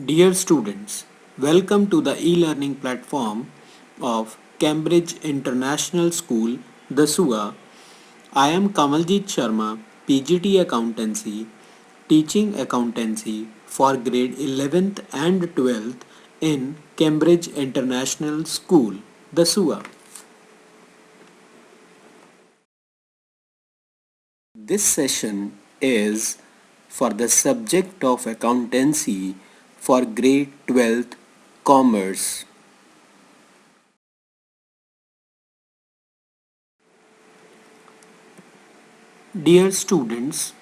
Dear students, welcome to the e-learning platform of Cambridge International School, the SUA. I am Kamaljeet Sharma, PGT Accountancy, teaching accountancy for grade 11th and 12th in Cambridge International School, the SUA. This session is for the subject of accountancy for grade 12th commerce. Dear students,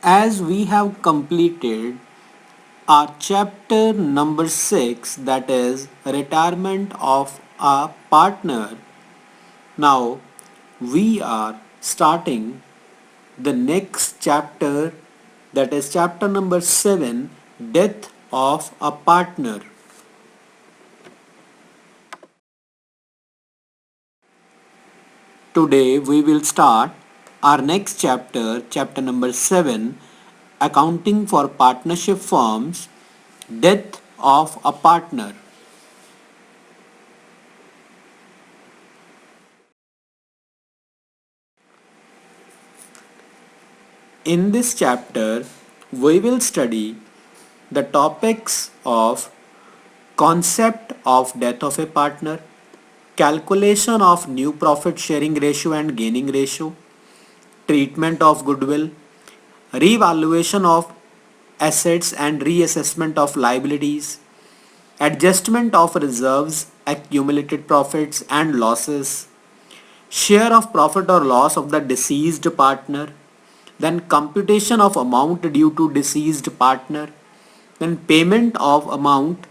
as we have completed our chapter number 6, that is retirement of a partner, now we are starting the next chapter, that is chapter number 7, death of a partner. Today we will start our next chapter, chapter number 7, accounting for partnership firms, death of a partner. In this chapter, we will study the topics of concept of death of a partner, calculation of new profit sharing ratio and gaining ratio, treatment of goodwill, revaluation of assets and reassessment of liabilities, adjustment of reserves, accumulated profits and losses, share of profit or loss of the deceased partner, then computation of amount due to deceased partner, then payment of amount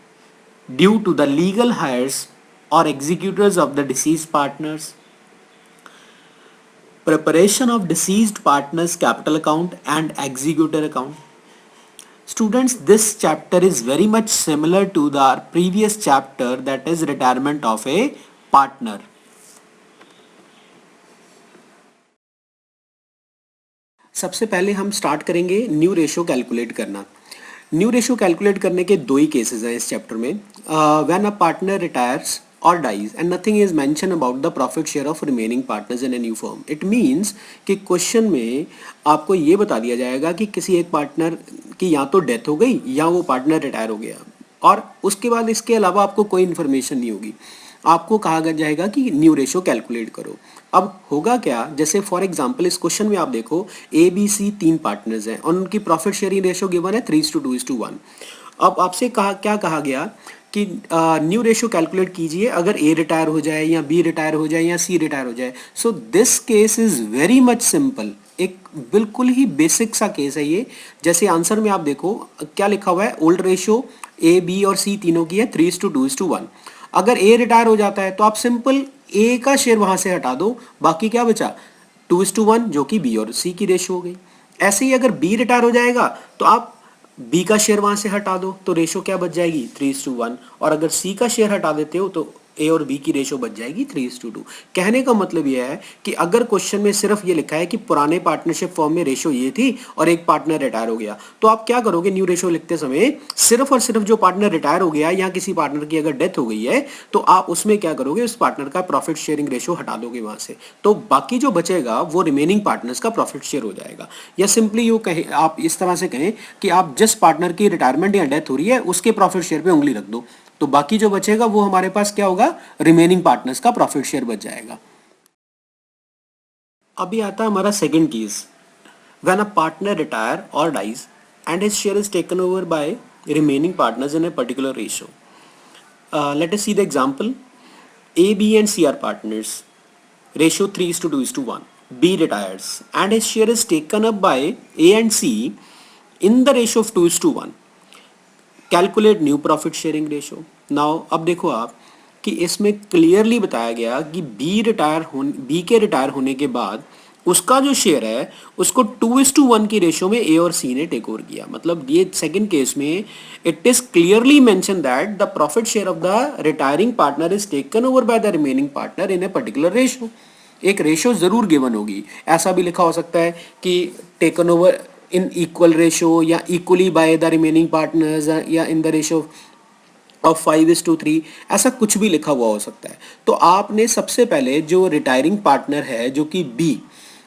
due to the legal heirs or executors of the deceased partners, preparation of deceased partners capital account and executor account. Students, this chapter is very much similar to the previous chapter, that is retirement of a partner. सबसे पहले हम start करेंगे new ratio calculate करना. New ratio calculate करने के दो ही cases हैं इस चैप्टर में. व्हेन अ पार्टनर रिटायर्स और dies and nothing is mention about the profit share of remaining partners in a new firm. It means कि क्वेश्चन में आपको ये बता दिया जाएगा कि किसी एक पार्टनर की या तो डेथ हो गई या वो पार्टनर रिटायर हो गया, और उसके बाद इसके अलावा आपको कोई इन्फॉर्मेशन नहीं होगी. आपको कहा जाएगा कि न्यू रेशो कैलकुलेट करो. अब होगा क्या, जैसे फॉर एग्जांपल इस क्वेश्चन में आप देखो ए बी सी तीन पार्टनर्स हैं और उनकी प्रॉफिट शेयरिंग रेशो गिवन है 3:2:1. अब आपसे क्या कहा गया कि न्यू रेशो कैलकुलेट कीजिए अगर ए रिटायर हो जाए या बी रिटायर हो जाए या सी रिटायर हो जाए. So this case is very much simple. एक बिल्कुल ही बेसिक सा केस है ये. जैसे आंसर में आप देखो क्या लिखा हुआ है, ओल्ड रेशो ए बी और सी तीनों की है 3:2:1. अगर ए रिटायर हो जाता है तो आप सिंपल ए का शेयर वहां से हटा दो, बाकी क्या बचा 2:1 जो कि बी और सी की रेशो हो गई. ऐसे ही अगर बी रिटायर हो जाएगा तो आप बी का शेयर वहां से हटा दो तो रेशो क्या बच जाएगी 3:1, और अगर सी का शेयर हटा देते हो तो ए और बी की रेशो बच जाएगी 3:2. कहने का मतलब यह है कि अगर क्वेश्चन में सिर्फ ये लिखा है कि पुराने पार्टनरशिप फॉर्म में रेशो ये थी और एक पार्टनर रिटायर हो गया, तो आप क्या करोगे न्यू रेशो लिखते समय सिर्फ और सिर्फ जो पार्टनर रिटायर हो गया या किसी पार्टनर की अगर डेथ हो गई है तो आप उसमें क्या करोगे, उस पार्टनर का प्रॉफिट शेयरिंग रेशो हटा दोगे वहां से, तो बाकी जो बचेगा वो रिमेनिंग पार्टनर्स का प्रॉफिट शेयर हो जाएगा. या सिंपली यू कहें, आप इस तरह से कहें कि आप जिस पार्टनर की रिटायरमेंट या डेथ हो रही है उसके प्रॉफिट शेयर पे उंगली रख दो, तो बाकी जो बचेगा वो हमारे पास क्या होगा, रिमेनिंग पार्टनर्स का प्रॉफिट शेयर बच जाएगा. अभी आता है हमारा second case. When a partner retire और dies and his share is taken over by remaining partners in a particular ratio. Let us see the example. A, B and C are partners. Ratio 3:2:1. B retires and his share is taken up by A and C in the ratio of 2:1. Calculate new profit sharing ratio. Now अब देखो आप कि इसमें clearly बताया गया कि B के retire होने के बाद उसका जो शेयर है उसको 2:1 की रेशो में ए और सी ने टेक ओवर किया. मतलब ये सेकंड केस में it is clearly mention that the profit share of the retiring partner is taken over by the remaining partner in a particular ratio. एक रेशो जरूर गिवन होगी. ऐसा भी लिखा हो सकता है कि taken over in equal ratio या equally by the remaining partners या इन द रेशो ऑफ 5:3, ऐसा कुछ भी लिखा हुआ हो सकता है। तो आपने सबसे पहले जो रिटायरिंग पार्टनर है जो कि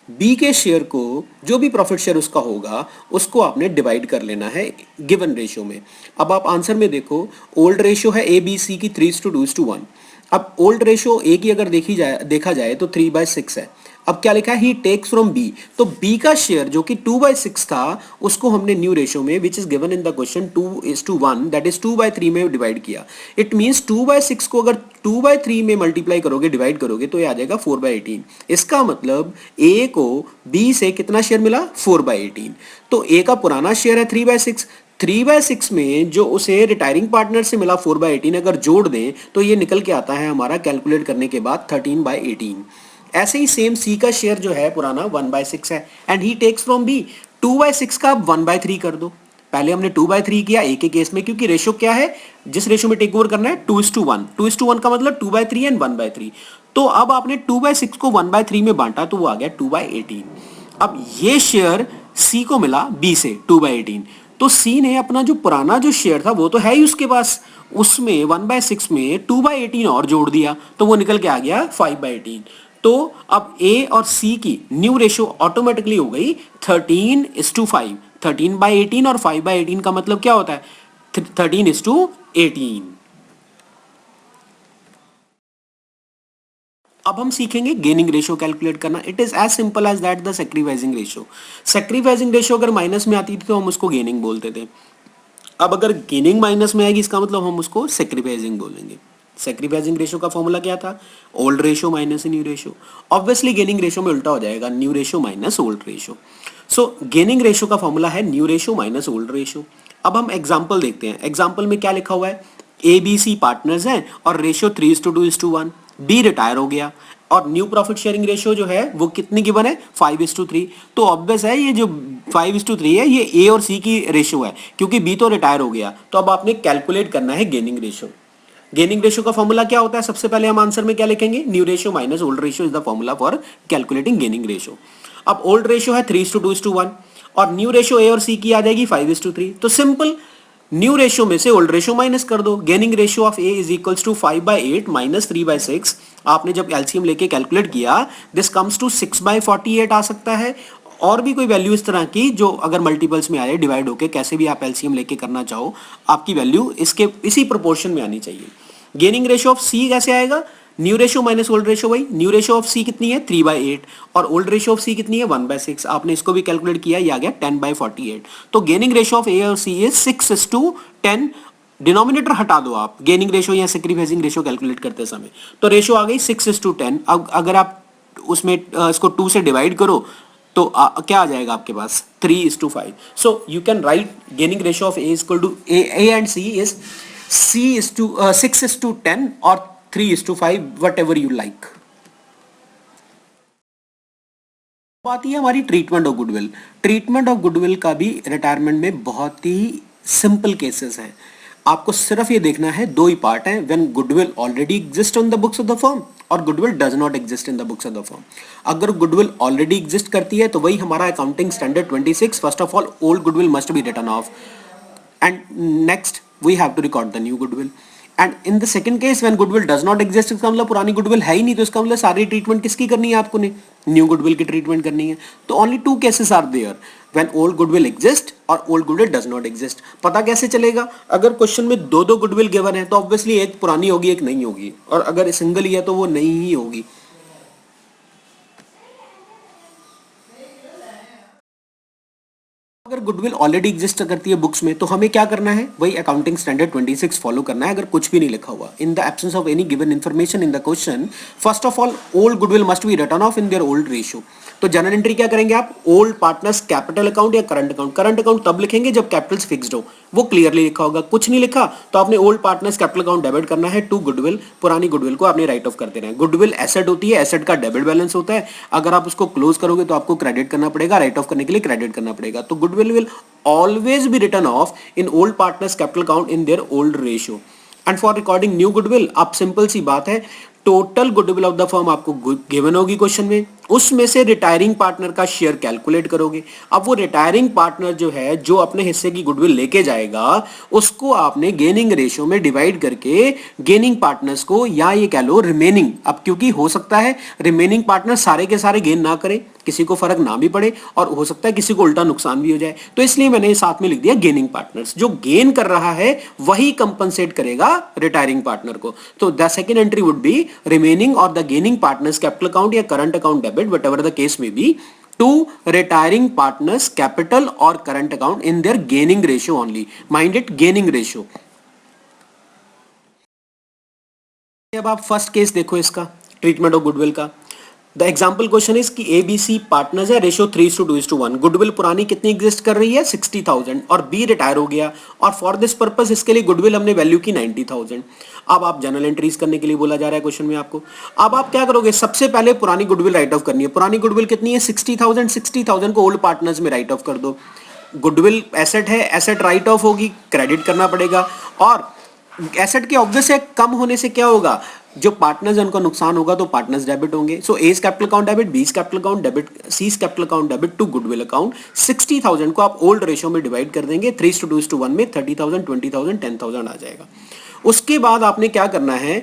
बी के शेयर को, जो भी प्रॉफिट शेयर उसका होगा, उसको आपने डिवाइड कर लेना है गिवन रेशियो में। अब आप आंसर में देखो, ओल्ड रेशियो है ए बी सी की 3:2:1। अब ओल्ड रेशियो ए की अगर देखा जाए तो 3/6 है। अब क्या लिखा है, ही टेक्स फ्रॉम बी, तो बी का शेयर जो कि 2/6 था उसको हमने न्यू रेशियो में which is given in the question 2:1 that is 2/3 में डिवाइड किया। इट मींस 2/6 को अगर 2/3 में मल्टीप्लाई करोगे, डिवाइड करोगे, तो ये आ जाएगा 4/18। इसका मतलब ए को बी से कितना शेयर मिला, 4/18। तो ए का पुराना शेयर है 3/6, 3/6 में जो उसे रिटायरिंग पार्टनर से मिला 4/18 अगर जोड़ दें तो ये निकल के आता है हमारा कैलकुलेट करने के बाद 13/18। ऐसे ही सेम सी का शेयर जो है पुराना 1/6 है and he takes from B, 2/6 का 1/3 कर दो। पहले हमने 2/3 किया ए के केस में, क्योंकि रेशो क्या है, जिस रेशो में टेक ओवर करना है 2:1, 2:1 का मतलब 2/3 एंड 1/3। तो अब आपने 2/6 को 1/3 में बांटा तो वो आ गया 2/18। अब ये शेयर सी को मिला बी से 2/18, तो सी ने अपना जो पुराना जो शेयर था वो तो है ही उसके पास, उसमें 1/6 में 2/18 और जोड़ दिया तो वो निकल के आ गया 5/18। तो अब ए और सी की न्यू रेशियो ऑटोमेटिकली हो गई 13:5। 13/18 और 5/18 का मतलब क्या होता है, 13:18। अब हम सीखेंगे गेनिंग रेशियो कैलकुलेट करना। It is as simple as that the sacrificing ratio. Sacrificing ratio अगर माइनस में आती थी तो हम उसको गेनिंग बोलते थे। अब अगर गेनिंग माइनस में आएगी इसका मतलब हम उसको सैक्रिफाइसिंग बोलेंगे। सैक्रिफाइसिंग रेशियो का फॉर्मूला क्या था, old ratio minus new ratio. Obviously gaining ratio में उल्टा हो जाएगा, new ratio minus old ratio. So gaining ratio का फॉर्मूला है new ratio minus old ratio. अब हम एग्जांपल देखते हैं। एग्जांपल में क्या लिखा हुआ है, ए बी सी पार्टनर्स हैं और रेशियो 3:2:1। बी रिटायर हो गया और न्यू प्रॉफिट शेयरिंग रेशियो जो है वो कितनी गिवन है, 5:3। तो ऑब्वियस है ये जो 5:3 है ये ए और सी की रेशियो है, क्योंकि बी तो रिटायर हो गया। तो अब आपने कैलकुलेट करना है गेनिंग रेशियो। गेनिंग रेशियो का फॉर्मूला क्या होता है, सबसे पहले हम आंसर में क्या लिखेंगे, new ratio minus old ratio is the formula for calculating gaining ratio. अब ओल्ड रेशियो है 3:2:1 और न्यू रेशियो ए और सी की आ जाएगी 5:3। तो सिंपल, न्यू रेशियो में से ओल्ड रेशियो माइनस कर दो। Gaining ratio of A is equals to 5/8 minus 3/6। आपने जब एलसीएम लेके कैलकुलेट किया दिस कम्स टू 6/48 आ सकता है। और भी कोई वैल्यू इस तरह की जो अगर मल्टीपल्स में आ जाए डिवाइड होके, कैसे भी आप एलसीएम लेके करना चाहो, आपकी वैल्यू इसके इसी प्रोपोर्शन में आनी चाहिए। गेनिंग रेशियो ऑफ सी कैसे आएगा, new ratio minus old ratio. भाई न्यू रेशियो ऑफ सी कितनी है 3/8 और ओल्ड रेशियो ऑफ सी कितनी है 1/6। आपने इसको भी कैलकुलेट किया, ये आ गया 10/48। तो गेनिंग रेशियो ऑफ ए और सी इज 6:10। डिनोमिनेटर हटा दो आप गेनिंग रेशियो या सैक्रिफाइसिंग रेशियो कैलकुलेट करते समय, तो रेशियो आ गई 6:10। अब अगर आप उसमें इसको 2 से डिवाइड करो तो क्या आ जाएगा आपके पास 3:5। So you can write gaining ratio of A is equal to A and C is C 6:10 or 3:5, whatever you like। बात है हमारी treatment of goodwill. Treatment of goodwill का भी रिटायरमेंट में बहुत ही सिंपल केसेस हैं। आपको सिर्फ ये देखना है, दो ही पार्ट हैं, when goodwill already exist on the books of the firm और goodwill does not exist in the books of the firm. अगर गुडविल ऑलरेडी एग्जिस्ट करती है तो वही हमारा accounting standard 26, first of all old goodwill must be written off and next we have to record the new goodwill। and in the second case when goodwill does not exist, इसका मतलब पुरानी goodwill है ही नहीं, तो इसका मतलब सारी treatment किसकी करनी है आपको ने, न्यू goodwill की ट्रीटमेंट करनी है। तो only two cases are there, when old goodwill exist और old goodwill does not exist। पता कैसे चलेगा, अगर क्वेश्चन में दो दो goodwill गिवन है तो ऑब्वियसली एक पुरानी होगी एक नहीं होगी, और अगर सिंगल ही है तो वो नहीं ही होगी। अगर गुडविल ऑलरेडी एग्जिस्ट करती है बुक्स में तो हमें क्या करना है, वही अकाउंटिंग स्टैंडर्ड 26 फॉलो करना है। अगर कुछ भी नहीं लिखा हुआ, in the absence of any given information in the question, first of all old goodwill must B return of in their old ratio. तो जनरल एंट्री क्या करेंगे आप, ओल्ड पार्टनर्स कैपिटल अकाउंट या करंट अकाउंट। करंट अकाउंट तब लिखेंगे जब Capitals fixed हो, वो क्लियरली लिखा होगा। कुछ नहीं लिखा तो आपने old partners capital account debit करना है टू गुडविल, पुरानी गुडविल को आपने राइट ऑफ कर देना है। गुडविल एसेट होती है, एसेट का डेबिट बैलेंस होता है। अगर आप उसको क्लोज करोगे तो आपको क्रेडिट करना पड़ेगा, राइट ऑफ करने के लिए क्रेडिट करना पड़ेगा। तो goodwill will always be written off in old partners capital account in their old ratio। and for recording new goodwill, अब सिंपल सी बात है, total goodwill of the firm आपको गिवन होगी क्वेश्चन में, उसमें से रिटायरिंग पार्टनर का शेयर कैलकुलेट करोगे। अब वो रिटायरिंग पार्टनर जो है, जो अपने हिस्से की गुडविल लेके जाएगा, उसको आपने गेनिंग रेशियो में डिवाइड करके गेनिंग पार्टनर्स को, या ये कह लो रिमेनिंग, अब क्योंकि हो सकता है रिमेनिंग पार्टनर सारे के सारे गेन ना करे, किसी को फर्क ना भी पड़े, और हो सकता है किसी को उल्टा नुकसान भी हो जाए, तो इसलिए मैंने साथ में लिख दिया गेनिंग पार्टनर्स। जो गेन कर रहा है वही कंपनसेट करेगा रिटायरिंग पार्टनर को। तो the second entry would be remaining और the gaining partners capital account या current account debit, whatever the case may be, to retiring partners capital or current account in their gaining ratio only. Mind it, gaining ratio. अब आप first case देखो इसका, treatment of goodwill का। The example question is कि ABC partners है, ratio 3:2:1। Goodwill पुरानी कितनी exist कर रही है 60,000, और बी रिटायर हो गया, और फॉर दिस पर्पस इसके लिए गुडविल हमने वैल्यू की 90,000। अब आप जनरल एंट्रीज करने के लिए बोला जा रहा है क्वेश्चन में आपको। अब आप क्या करोगे, सबसे पहले पुरानी गुडविल राइट ऑफ करनी है। पुरानी गुडविल कितनी है 60,000, 60,000 को ओल्ड पार्टनर्स में राइट ऑफ कर दो। गुडविल एसेट है, एसेट राइट ऑफ होगी, क्रेडिट करना पड़ेगा, और एसेट के ऑब्वियस है कम होने से क्या होगा, जो पार्टनर्स है उनका नुकसान होगा, तो पार्टनर्स डेबिट होंगे। So A's capital account debit, B's capital account debit, C's capital account debit to goodwill account. 60,000 को आप ओल्ड रेशियो में डिवाइड कर देंगे, 3:2:1 में 30,000, 20,000, 10,000 आ जाएगा। उसके बाद आपने क्या करना है,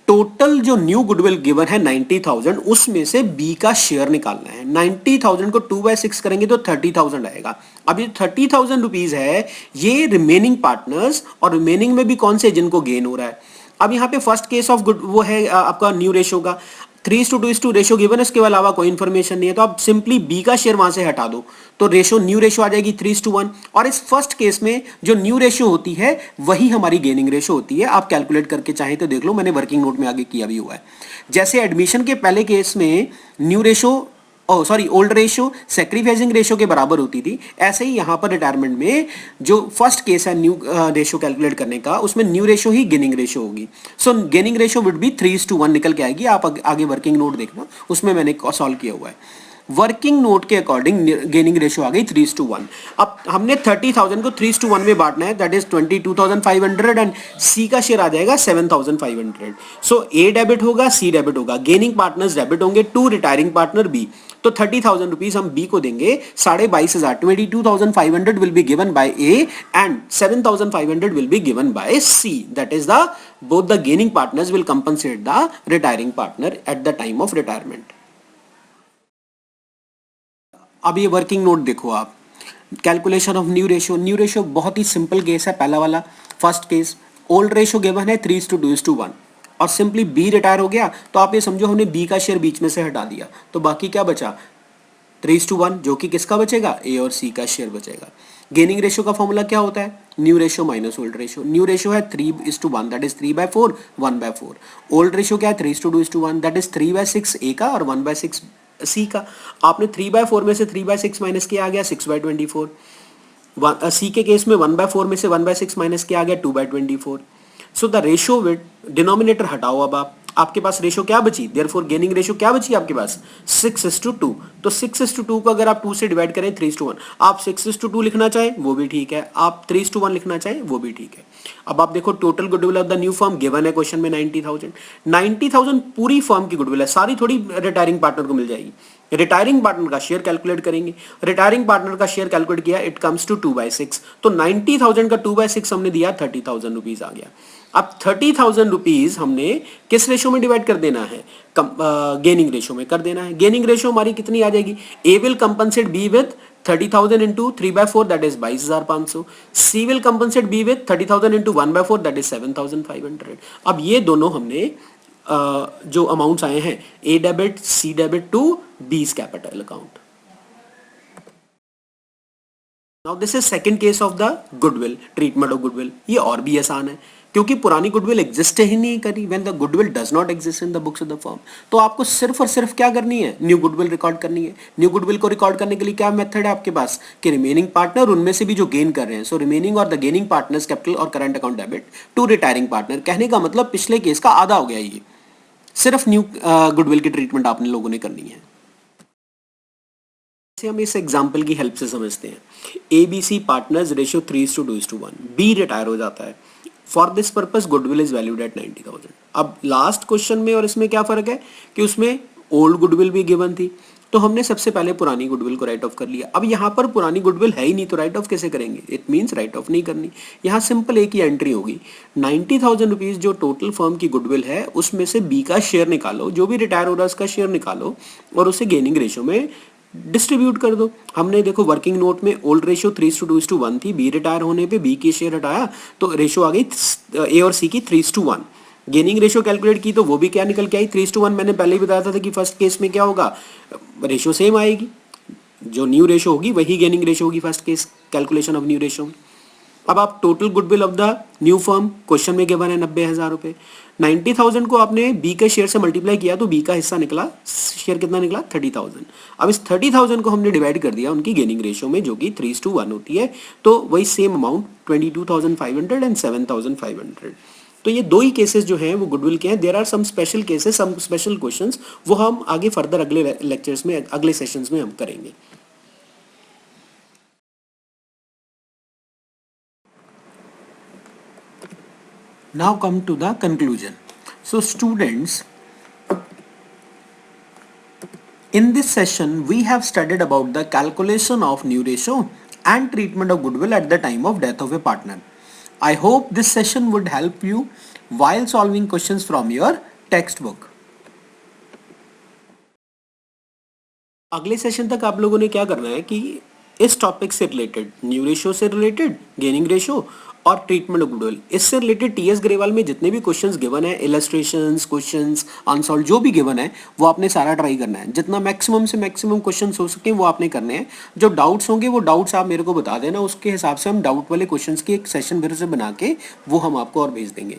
टोटल जो न्यू गुडविल गिवन है 90,000, उसमें से बी का शेयर निकालना है। 90,000 को 2/6 करेंगे तो 30,000 आएगा। अब ये 30,000 रुपीज है, ये रिमेनिंग पार्टनर्स, और रिमेनिंग में भी कौन से, जिनको गेन हो रहा है। अब यहाँ पे फर्स्ट केस ऑफ गुड वो है आपका न्यू रेशियो का, 3:2 रेशियो गिवन है, उसके अलावा कोई इंफॉर्मेशन नहीं है, तो आप सिंपली बी का शेयर वहां से हटा दो, तो रेशियो न्यू रेशियो आ जाएगी 3:1। और इस फर्स्ट केस में जो न्यू रेशियो होती है वही हमारी गेनिंग रेशियो होती है। आप कैलकुलेट करके चाहें तो देख लो, मैंने वर्किंग नोट में आगे किया भी हुआ है। जैसे एडमिशन के पहले केस में new ratio, old ratio sacrificing ratio के बराबर होती थी, ऐसे ही यहां पर रिटायरमेंट में जो फर्स्ट केस है न्यू रेशियो कैलकुलेट करने का, उसमें न्यू रेशियो ही गेनिंग रेशियो होगी। सो गेनिंग रेशियो वुड बी 3:1 निकल के आएगी। आप आगे वर्किंग नोट देखना, उसमें मैंने सॉल्व किया हुआ है। वर्किंग नोट के अकॉर्डिंग गेनिंग रेशियो आ गई 3:1। अब हमने 30,000 को 3:1 में बांटना है, दैट इज 22,500, एंड सी का शेयर आ जाएगा 7,500। सो ए डेबिट होगा, सी डेबिट होगा, गेनिंग पार्टनर्स डेबिट होंगे टू रिटायरिंग पार्टनर बी। तो 30,000 रुपीज हम बी को देंगे, 22,500, 22,500 will be given by A and 7,500 will be given by C. That is the both the gaining partners will compensate the retiring partner at the time of retirement. अब ये working note देखो आप, calculation of new ratio. New ratio बहुत ही simple case है, पहला वाला first case. Old ratio given है 3:2:1, और सिंपली बी रिटायर हो गया, तो आप ये समझो हमने बी का शेयर बीच में से हटा दिया, तो बाकी क्या बचा 3:1, जो कि किसका बचेगा, ए और सी का शेयर बचेगा। गेनिंग रेशियो का फॉर्मूला क्या होता है, new ratio minus old ratio. New ratio है 3:1, दैट इज 3/4, 1/4। ओल्ड रेशियो क्या है 3:2:1, दैट इज 3/6 ए का और 1/6 सी का। आपने 3/4 में से 3/6 माइनस किया, आ गया 6/24। सी के केस में 1/4 में से 1/6 माइनस किया, आ गया 2/24। So the ratio with denominator हटाओ। अब आपके पास रेशियो क्या बची, देयरफॉर गेनिंग रेशियो क्या बची आपके पास 6:2। तो 6:2 को अगर आप 2 से डिवाइड करें 3:1, आप 6:2 लिखना चाहें वो भी ठीक है, आप 3:1 लिखना चाहें वो भी ठीक है। अब आप देखो total goodwill of the new firm given है क्वेश्चन में 90,000। 90,000 पूरी फर्म की गुडविल है, सारी थोड़ी रिटायरिंग पार्टनर को मिल जाएगी। रिटायरिंग पार्टनर का शेयर कैलकुलेट करेंगे, रिटायरिंग पार्टनर का शेयर कैलकुलेट किया, इट कम्स टू 2/6। तो 90,000 का 2/6 हमने दिया, 30,000 रुपीज आ गया। अब 30,000 रुपीज हमने किस रेशियो में डिवाइड कर देना है, गेनिंग रेशियो में कर देना है। गेनिंग रेशियो हमारी कितनी आ जाएगी, A will compensate B with 30,000 into 3/4, that is 22,500। C will compensate B with 30,000 into 1/4, that is 7,500। अब ये दोनों हमने जो अमाउंट्स आए हैं, A debit C debit to B's capital account. Now this is second case of the goodwill, treatment of goodwill. ये और भी आसान है क्योंकि पुरानी गुडविल एग्जिस्ट ही नहीं करी, when the goodwill does not exist in the books of the firm. तो आपको सिर्फ और सिर्फ क्या करनी है, न्यू गुडविल रिकॉर्ड करनी है। न्यू गुडविल को रिकॉर्ड करने के लिए क्या मेथड है आपके पास कि रिमेनिंग पार्टनर उनमें से भी जो गेन कर रहे हैं, सो रिमेनिंग और द गेनिंग पार्टनर्स कैपिटल और current account debit to retiring partner. कहने का मतलब पिछले केस का आधा हो गया, ये सिर्फ न्यू गुडविल की ट्रीटमेंट आपने लोगों ने करनी है। हम इस एग्जाम्पल की हेल्प से समझते हैं। ABC partners ratio 3:2:1, B retire हो जाता है। For this purpose goodwill is valued at 90,000। अब लास्ट क्वेश्चन में और इसमें क्या फर्क है कि उसमें ओल्ड गुडविल भी गिवन थी, तो हमने सबसे पहले पुरानी गुडविल को राइट ऑफ कर लिया। अब यहाँ पर पुरानी गुडविल है ही नहीं तो राइट ऑफ कैसे करेंगे, इट मीन्स राइट ऑफ नहीं करनी। यहाँ सिंपल एक ही एंट्री होगी, 90,000 रुपीज जो टोटल फर्म की गुडविल है उसमें से बी का शेयर निकालो, जो भी रिटायर हो रहा है उसका शेयर निकालो और उसे गेनिंग रेशियो में डिस्ट्रीब्यूट कर दो। हमने देखो वर्किंग नोट में ओल्ड रेशियो 3:2:1 थी, बी रिटायर होने पे बी की शेयर हटाया तो रेशियो आ गई ए और सी की 3:1। गेनिंग रेशियो कैलकुलेट की तो वो भी क्या निकल के आई 3:1। मैंने पहले ही बताया था कि फर्स्ट केस में क्या होगा, रेशियो सेम आएगी, जो न्यू रेशियो होगी वही गेनिंग रेशियो होगी first case calculation of new ratio. अब आप total goodwill of the new firm question में गिवन है 90,000 रुपए, 90,000 को आपने बी के शेयर से मल्टीप्लाई किया तो बी का हिस्सा निकला, शेयर कितना निकला 30,000। अब इस 30,000 को हमने डिवाइड कर दिया उनकी गेनिंग रेशियो में जो कि 3:1 होती है, तो वही सेम अमाउंट 22,500 एंड 7,500। तो ये दो ही केसेस जो हैं वो गुडविल के हैं। There are some special cases, some special questions, वो हम आगे फर्दर अगले लेक्चर्स में अगले सेशंस में हम करेंगे। Now come to the conclusion. So students, in this session we have studied about the calculation of new ratio and treatment of goodwill at the time of death of a partner. I hope this session would help you while solving questions from your textbook. अगले session तक आप लोगों ने क्या करना है कि इस टॉपिक से रिलेटेड, न्यू रेशियो से रिलेटेड, गेनिंग रेशियो और ट्रीटमेंट ऑफ गुडविल, इससे रिलेटेड टीएस ग्रेवाल में जितने भी क्वेश्चंस गिवन है, इलस्ट्रेशंस, क्वेश्चंस, अनसॉल्व जो भी गिवन है वो आपने सारा ट्राई करना है। जितना मैक्सिमम से मैक्सिमम क्वेश्चंस हो सके वो आपने करने हैं। जो डाउट्स होंगे वो डाउट्स आप मेरे को बता देना, उसके हिसाब से हम डाउट वाले क्वेश्चंस की एक सेशन फिर से बना के वो हम आपको और भेज देंगे।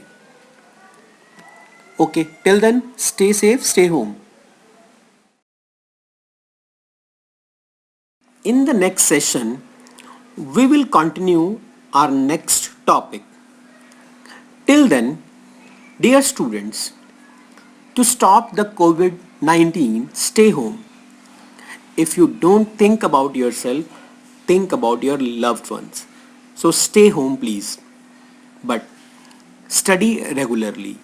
Okay, till then stay safe, stay home. In the next session, we will continue our next topic. Till then, dear students, to stop the COVID-19, stay home. If you don't think about yourself, think about your loved ones. So stay home, please. But study regularly.